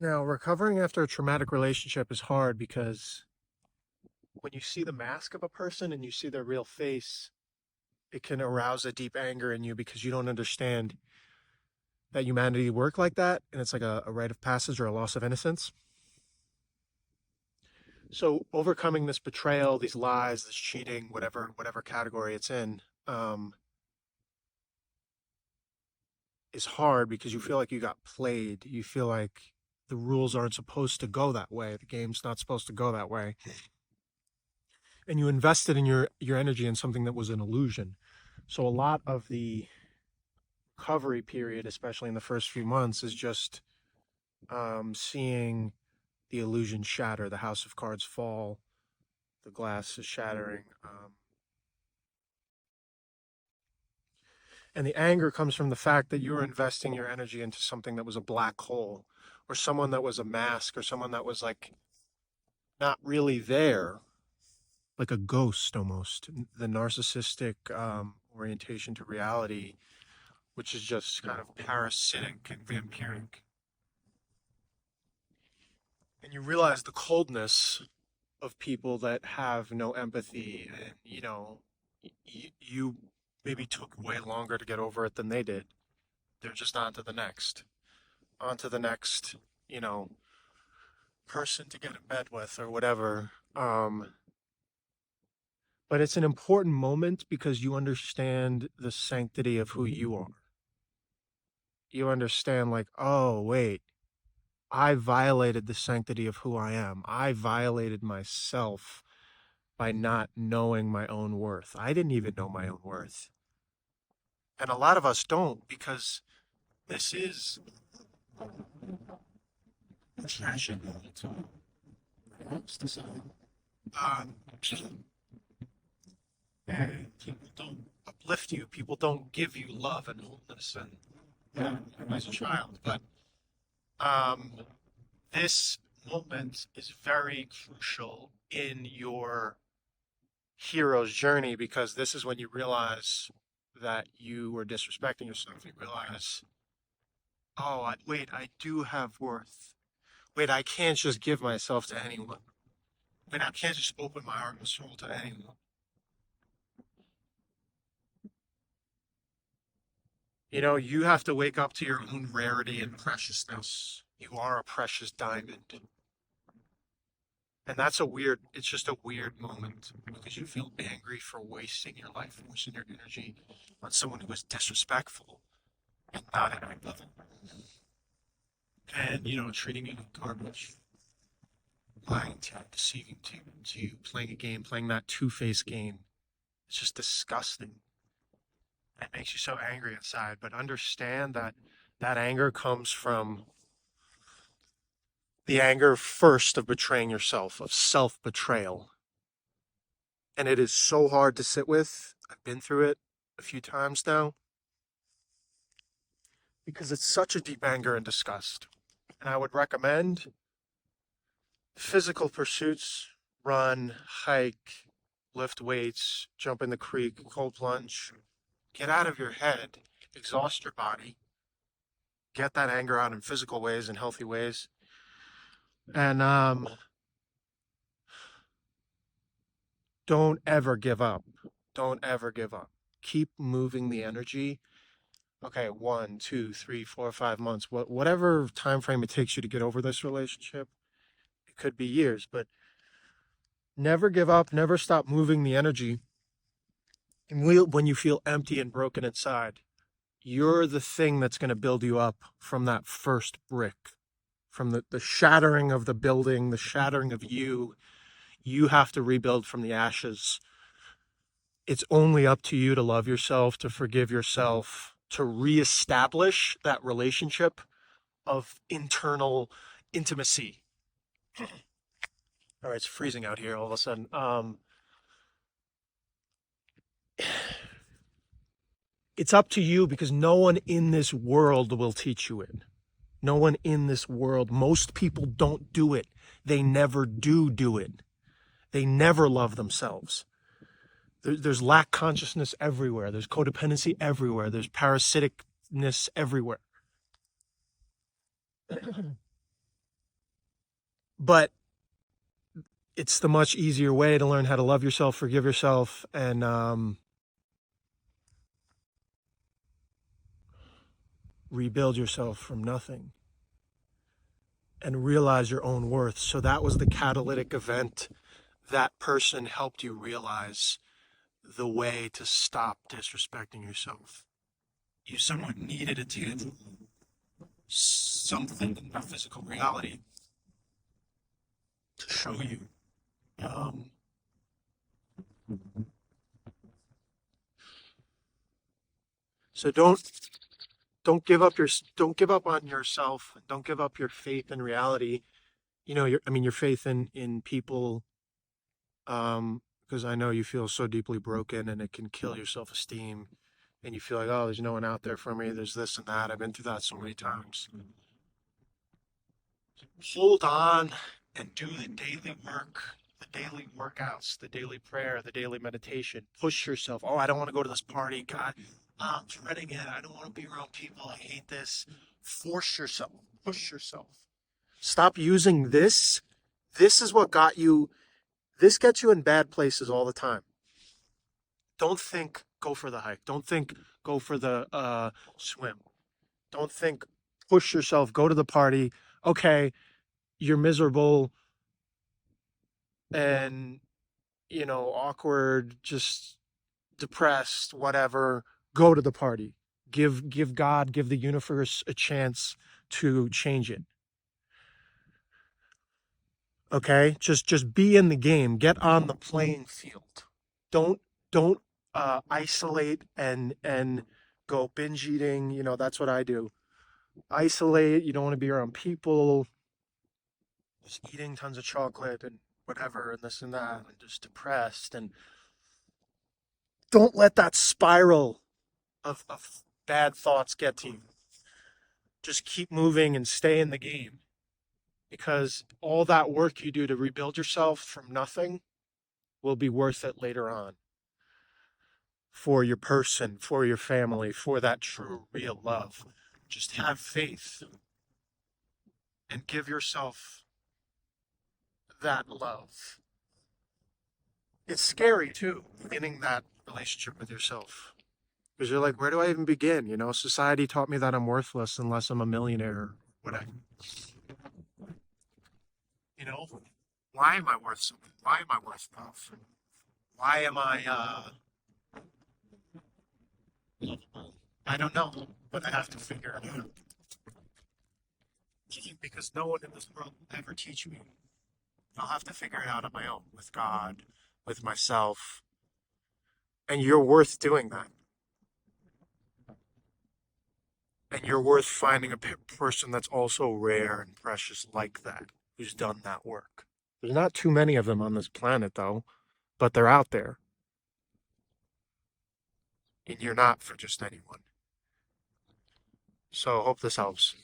Now, recovering after a traumatic relationship is hard because when you see the mask of a person and you see their real face, it can arouse a deep anger in you because you don't understand that humanity work like that, and it's like a rite of passage or a loss of innocence. So overcoming this betrayal, these lies, this cheating, whatever category it's in, is hard because you feel like you got played. You feel like the rules aren't supposed to go that way. The game's not supposed to go that way. And you invested in your energy in something that was an illusion. So a lot of the recovery period, especially in the first few months, is just seeing the illusion shatter, the house of cards fall, the glass is shattering. And the anger comes from the fact that you're investing your energy into something that was a black hole, or someone that was a mask, or someone that was like not really there, like a ghost almost. The narcissistic orientation to reality, which is just kind of parasitic and vampiric. And you realize the coldness of people that have no empathy, and you maybe took way longer to get over it than they did. They're just on to the next, you know, person to get in bed with or whatever. But it's an important moment because you understand the sanctity of who you are. You understand, like, oh, wait, I violated the sanctity of who I am. I violated myself by not knowing my own worth. I didn't even know my own worth. And a lot of us don't because this is a tragic moment. Um, and people don't uplift you. People don't give you love and wholeness and as a child. But um, this moment is very crucial in your hero's journey because this is when you realize that you were disrespecting yourself. You realize, oh, wait, I do have worth. Wait, I can't just give myself to anyone. Wait, I can't just open my heart and soul to anyone. You have to wake up to your own rarity and preciousness. You are a precious diamond. And it's just a weird moment because you feel angry for wasting your life, wasting your energy on someone who was disrespectful and not at your level. And, treating you like garbage, lying to you, deceiving to you, playing a game, playing that two-faced game. It's just disgusting. It makes you so angry inside. But understand that that anger comes from the anger first of betraying yourself, of self-betrayal. And it is so hard to sit with. I've been through it a few times now because it's such a deep anger and disgust. And I would recommend physical pursuits: run, hike, lift weights, jump in the creek, cold plunge. Get out of your head, exhaust your body, get that anger out in physical ways and healthy ways. And don't ever give up. Don't ever give up. Keep moving the energy. Okay, 1, 2, 3, 4, 5 months, whatever time frame it takes you to get over this relationship. It could be years, but never give up. Never stop moving the energy. And when you feel empty and broken inside, you're the thing that's going to build you up from that first brick, from the shattering of the building, the shattering of you. You have to rebuild from the ashes. It's only up to you to love yourself, to forgive yourself, to reestablish that relationship of internal intimacy. All right, it's freezing out here all of a sudden. It's up to you because no one in this world will teach you it. No one in this world. Most people don't do it. They never do it. They never love themselves. There's lack consciousness everywhere. There's codependency everywhere. There's parasiticness everywhere. But it's the much easier way to learn how to love yourself, forgive yourself, and rebuild yourself from nothing and realize your own worth. So that was the catalytic event. That person helped you realize the way to stop disrespecting yourself. You somewhat needed a tangible something in the physical reality to show you. Um, so don't give up on yourself. Don't give up your faith in reality. Your faith in people. Because I know you feel so deeply broken, and it can kill your self esteem, and you feel like, oh, there's no one out there for me. There's this and that. I've been through that so many times. Hold on and do the daily work, the daily workouts, the daily prayer, the daily meditation. Push yourself. Oh, I don't want to go to this party. God, I'm dreading it. I don't want to be around people. I hate this. Force yourself. Push yourself. Stop using this. This is what got you. This gets you in bad places all the time. Don't think go for the hike. Don't think go for the swim. Don't think push yourself. Go to the party. Okay, you're miserable and awkward, just depressed, whatever. Go to the party. Give God, give the universe a chance to change it. Okay, just be in the game. Get on the playing field. Don't isolate and go binge eating. That's what I do. Isolate. You don't want to be around people. Just eating tons of chocolate and whatever and this and that and just depressed, and don't let that spiral of bad thoughts get to you. Just keep moving and stay in the game, because all that work you do to rebuild yourself from nothing will be worth it later on, for your person, for your family, for that true, real love. Just have faith and give yourself that love. It's scary too, beginning that relationship with yourself. Because you're like, where do I even begin? Society taught me that I'm worthless unless I'm a millionaire. Whatever. You know, why am I worth something? Why am I worth love? Why am I lovable? I don't know, but I have to figure it out. Because no one in this world will ever teach me. I'll have to figure it out on my own, with God, with myself. And you're worth doing that. And you're worth finding a person that's also rare and precious like that, who's done that work. There's not too many of them on this planet, though, but they're out there. And you're not for just anyone. So, hope this helps.